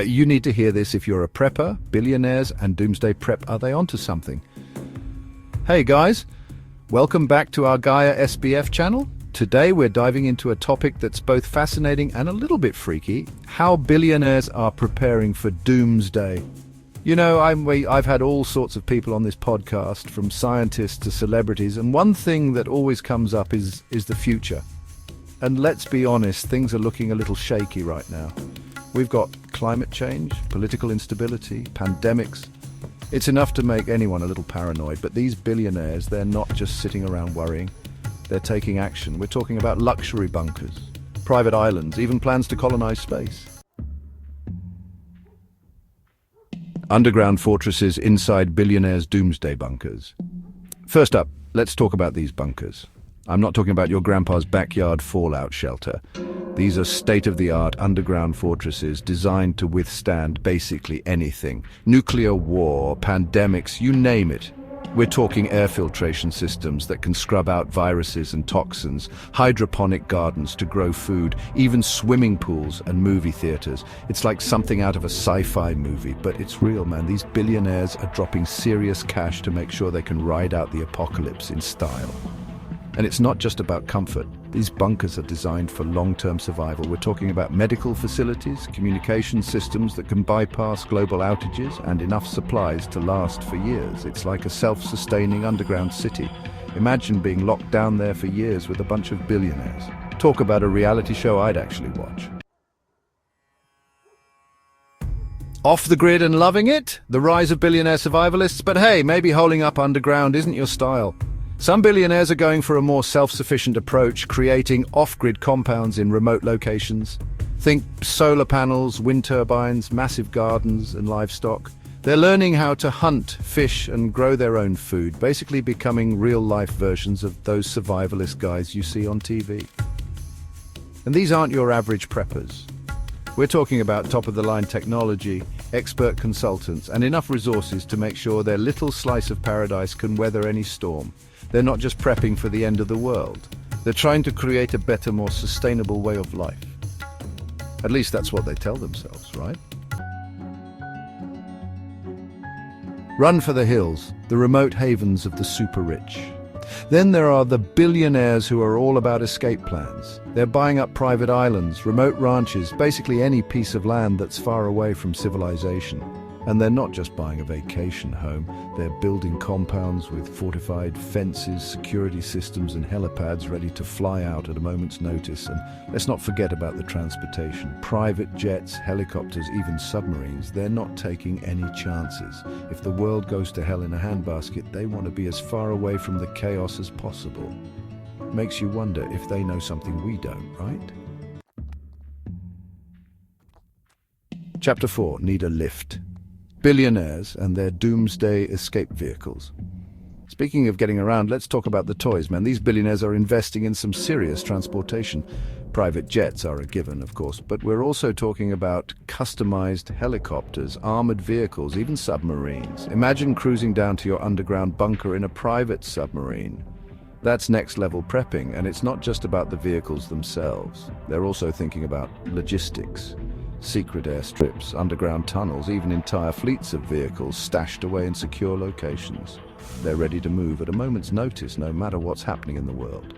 You need to hear this if you're a prepper. Billionaires and Doomsday Prep, are they onto something? Hey guys, welcome back to our Gaia SBF channel. Today we're diving into a topic that's both fascinating and a little bit freaky: how billionaires are preparing for doomsday. You know, I've had all sorts of people on this podcast, from scientists to celebrities, and one thing that always comes up is the future. And let's be honest, things are looking a little shaky right now. We've got climate change, political instability, pandemics. It's enough to make anyone a little paranoid, but these billionaires, they're not just sitting around worrying. They're taking action. We're talking about luxury bunkers, private islands, even plans to colonize space. Underground fortresses inside billionaires' doomsday bunkers. First up, let's talk about these bunkers. I'm not talking about your grandpa's backyard fallout shelter. These are state-of-the-art underground fortresses designed to withstand basically anything. Nuclear war, pandemics, you name it. We're talking air filtration systems that can scrub out viruses and toxins, hydroponic gardens to grow food, even swimming pools and movie theaters. It's like something out of a sci-fi movie, but it's real, man. These billionaires are dropping serious cash to make sure they can ride out the apocalypse in style. And it's not just about comfort. These bunkers are designed for long-term survival. We're talking about medical facilities, communication systems that can bypass global outages, and enough supplies to last for years. It's like a self-sustaining underground city. Imagine being locked down there for years with a bunch of billionaires. Talk about a reality show I'd actually watch. Off the grid and loving it? The rise of billionaire survivalists? But hey, maybe holding up underground isn't your style. Some billionaires are going for a more self-sufficient approach, creating off-grid compounds in remote locations. Think solar panels, wind turbines, massive gardens and livestock. They're learning how to hunt, fish and grow their own food, basically becoming real-life versions of those survivalist guys you see on TV. And these aren't your average preppers. We're talking about top-of-the-line technology, expert consultants and enough resources to make sure their little slice of paradise can weather any storm. They're not just prepping for the end of the world. They're trying to create a better, more sustainable way of life. At least that's what they tell themselves, right? Run for the hills, the remote havens of the super rich. Then there are the billionaires who are all about escape plans. They're buying up private islands, remote ranches, basically any piece of land that's far away from civilization. And they're not just buying a vacation home, they're building compounds with fortified fences, security systems and helipads ready to fly out at a moment's notice. And let's not forget about the transportation. Private jets, helicopters, even submarines, they're not taking any chances. If the world goes to hell in a handbasket, they want to be as far away from the chaos as possible. Makes you wonder if they know something we don't, right? Chapter 4, Need a Lift. Billionaires and their doomsday escape vehicles. Speaking of getting around, let's talk about the toys, man. These billionaires are investing in some serious transportation. Private jets are a given, of course, but we're also talking about customized helicopters, armored vehicles, even submarines. Imagine cruising down to your underground bunker in a private submarine. That's next-level prepping, and it's not just about the vehicles themselves. They're also thinking about logistics. Secret airstrips, underground tunnels, even entire fleets of vehicles stashed away in secure locations. They're ready to move at a moment's notice, no matter what's happening in the world.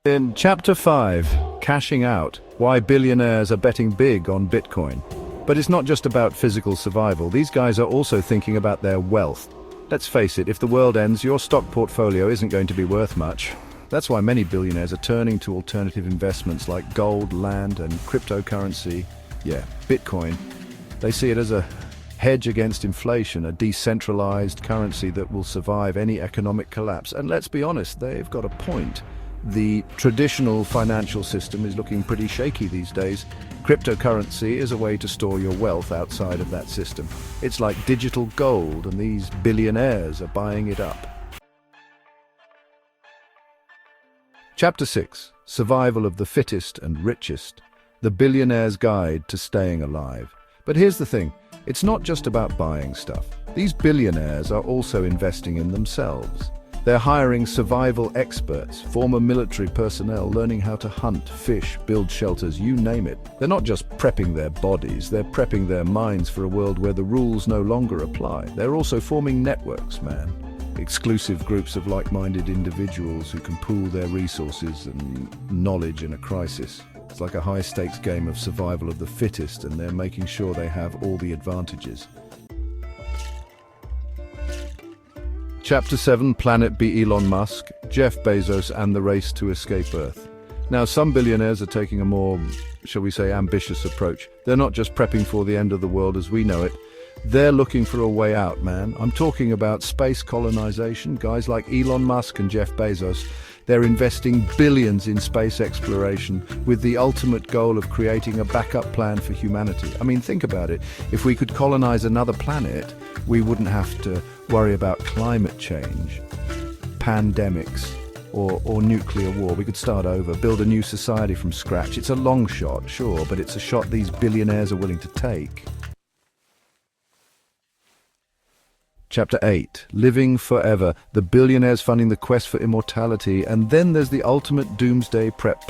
In Chapter 5, Cashing Out, Why Billionaires Are Betting Big on Bitcoin. But it's not just about physical survival. These guys are also thinking about their wealth. Let's face it, if the world ends, your stock portfolio isn't going to be worth much. That's why many billionaires are turning to alternative investments like gold, land, and cryptocurrency. Yeah, Bitcoin. They see it as a hedge against inflation, a decentralized currency that will survive any economic collapse. And let's be honest, they've got a point. The traditional financial system is looking pretty shaky these days. Cryptocurrency is a way to store your wealth outside of that system. It's like digital gold, and these billionaires are buying it up. Chapter 6, Survival of the Fittest and Richest, the Billionaire's Guide to Staying Alive. But here's the thing, it's not just about buying stuff. These billionaires are also investing in themselves. They're hiring survival experts, former military personnel learning how to hunt, fish, build shelters, you name it. They're not just prepping their bodies, they're prepping their minds for a world where the rules no longer apply. They're also forming networks, man. Exclusive groups of like-minded individuals who can pool their resources and knowledge in a crisis. It's like a high-stakes game of survival of the fittest, and they're making sure they have all the advantages. Chapter 7, Planet B. Elon Musk, Jeff Bezos and the race to escape Earth. Now, some billionaires are taking a more, shall we say, ambitious approach. They're not just prepping for the end of the world as we know it. They're looking for a way out, man. I'm talking about space colonization. Guys like Elon Musk and Jeff Bezos, they're investing billions in space exploration with the ultimate goal of creating a backup plan for humanity. I mean, think about it. If we could colonize another planet, we wouldn't have to worry about climate change, pandemics, or nuclear war. We could start over, build a new society from scratch. It's a long shot, sure, but it's a shot these billionaires are willing to take. Chapter 8, Living Forever, the billionaires funding the quest for immortality, and then there's the ultimate doomsday prep,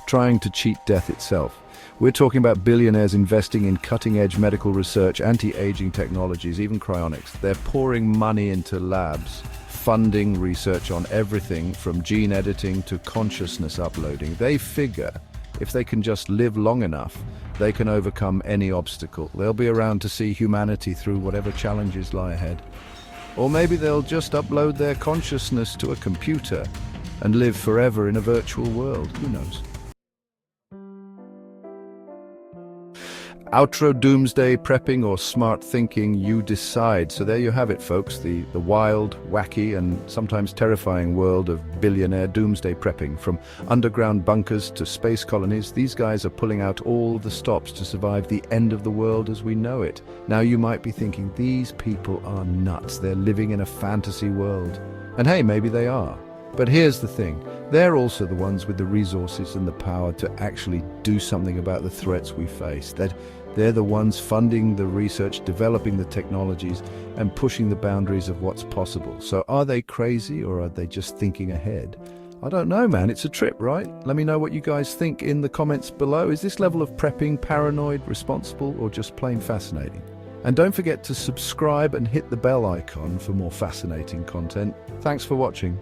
trying to cheat death itself. We're talking about billionaires investing in cutting-edge medical research, anti-aging technologies, even cryonics. They're pouring money into labs, funding research on everything from gene editing to consciousness uploading. They figure if they can just live long enough, they can overcome any obstacle. They'll be around to see humanity through whatever challenges lie ahead. Or maybe they'll just upload their consciousness to a computer and live forever in a virtual world. Who knows? Outro doomsday prepping or smart thinking, you decide. So there you have it, folks, the wild, wacky and sometimes terrifying world of billionaire doomsday prepping. From underground bunkers to space colonies, these guys are pulling out all the stops to survive the end of the world as we know it. Now you might be thinking, these people are nuts, they're living in a fantasy world. And hey, maybe they are. But here's the thing, they're also the ones with the resources and the power to actually do something about the threats we face. They're the ones funding the research, developing the technologies, and pushing the boundaries of what's possible. So are they crazy or are they just thinking ahead? I don't know, man. It's a trip, right? Let me know what you guys think in the comments below. Is this level of prepping paranoid, responsible, or just plain fascinating? And don't forget to subscribe and hit the bell icon for more fascinating content. Thanks for watching.